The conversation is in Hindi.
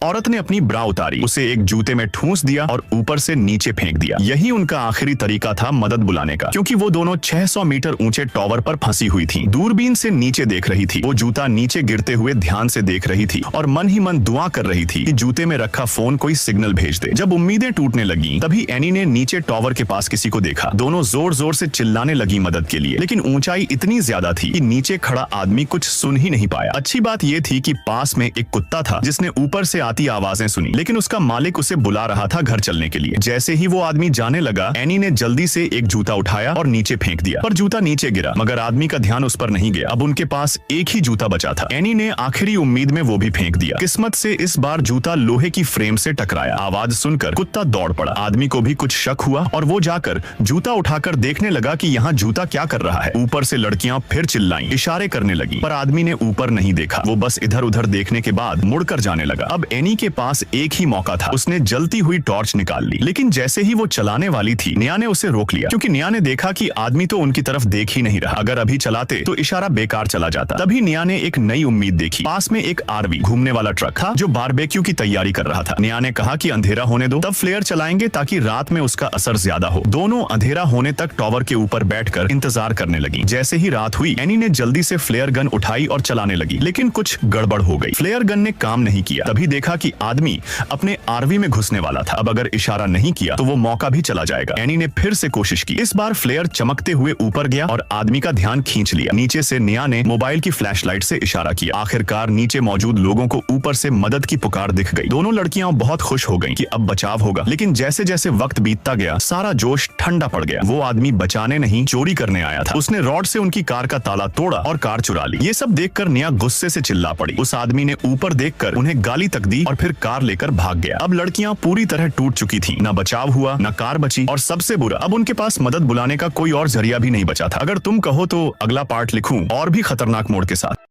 औरत ने अपनी ब्रा उतारी, उसे एक जूते में ठूंस दिया और ऊपर से नीचे फेंक दिया। यही उनका आखिरी तरीका था मदद बुलाने का, क्योंकि वो दोनों 600 मीटर ऊंचे टॉवर पर फंसी हुई थी। दूरबीन से नीचे देख रही थी, वो जूता नीचे गिरते हुए ध्यान से देख रही थी और मन ही मन दुआ कर रही थी कि जूते में रखा फोन कोई सिग्नल भेज दे। जब उम्मीदें टूटने लगी, तभी एनी ने नीचे टॉवर के पास किसी को देखा। दोनों जोर जोर से चिल्लाने लगी मदद के लिए, लेकिन ऊंचाई इतनी ज्यादा थी कि नीचे खड़ा आदमी कुछ सुन ही नहीं पाया। अच्छी बात यह थी कि पास में एक कुत्ता था जिसने ऊपर से आती आवाजें सुनी, लेकिन उसका मालिक उसे बुला रहा था घर चलने के लिए। जैसे ही वो आदमी जाने लगा, एनी ने जल्दी से एक जूता उठाया और नीचे फेंक दिया, पर जूता नीचे गिरा, मगर आदमी का ध्यान उस पर नहीं गया। अब उनके पास एक ही जूता बचा था। एनी ने आखिरी उम्मीद में वो भी फेंक दिया। किस्मत से इस बार जूता लोहे की फ्रेम से टकराया। आवाज सुनकर कुत्ता दौड़ पड़ा। आदमी को भी कुछ शक हुआ और वो जाकर जूता उठाकर देखने लगा कि यहाँ जूता क्या कर रहा है। ऊपर से लड़कियां फिर चिल्लाईं, इशारे करने लगी, पर आदमी ने ऊपर नहीं देखा। वो बस इधर उधर देखने के बाद मुड़कर जाने लगा। अब एनी के पास एक ही मौका था। उसने जलती हुई टॉर्च निकाल ली, लेकिन जैसे ही वो चलाने वाली थी, निया ने उसे रोक लिया, क्योंकि निया ने देखा कि आदमी तो उनकी तरफ देख ही नहीं रहा। अगर अभी चलाते तो इशारा बेकार चला जाता। तभी निया ने एक नई उम्मीद देखी। पास में एक आरवी घूमने वाला ट्रक था जो बारबेक्यू की तैयारी कर रहा था। निया ने कहा कि अंधेरा होने दो, तब फ्लेयर चलाएंगे ताकि रात में उसका असर ज्यादा हो। दोनों अंधेरा होने तक टॉवर के ऊपर बैठकर इंतजार करने लगी। जैसे ही रात हुई, एनी ने जल्दी से फ्लेयर गन उठाई और चलाने लगी, लेकिन कुछ गड़बड़ हो गई। फ्लेयर गन ने काम नहीं किया। तभी देखा कि आदमी अपने आरवी में घुसने वाला था। अब अगर इशारा नहीं किया तो वो मौका भी चला जाएगा। एनी ने फिर से कोशिश की। इस बार फ्लेयर चमकते हुए ऊपर गया और आदमी का ध्यान खींच लिया। नीचे से निया ने मोबाइल की फ्लैशलाइट से इशारा किया। आखिरकार नीचे मौजूद लोगों को ऊपर से मदद की पुकार दिख गई। दोनों लड़कियां बहुत खुश हो गईं कि अब बचाव होगा, लेकिन जैसे जैसे वक्त बीतता गया, सारा जोश ठंडा पड़ गया। वो आदमी बचाने नहीं, चोरी करने आया था। उसने रॉड से उनकी कार का ताला तोड़ा और कार चुरा ली। ये सब देखकर निया गुस्से से चिल्ला पड़ी। उस आदमी ने ऊपर देखकर उन्हें गाली तक दी और फिर कार लेकर भाग गया। अब लड़कियां पूरी तरह टूट चुकी थीं। न बचाव हुआ, न कार बची, और सबसे बुरा, अब उनके पास मदद बुलाने का कोई और जरिया भी नहीं बचा था। अगर तुम कहो तो अगला पार्ट लिखूं और भी खतरनाक मोड़ के साथ।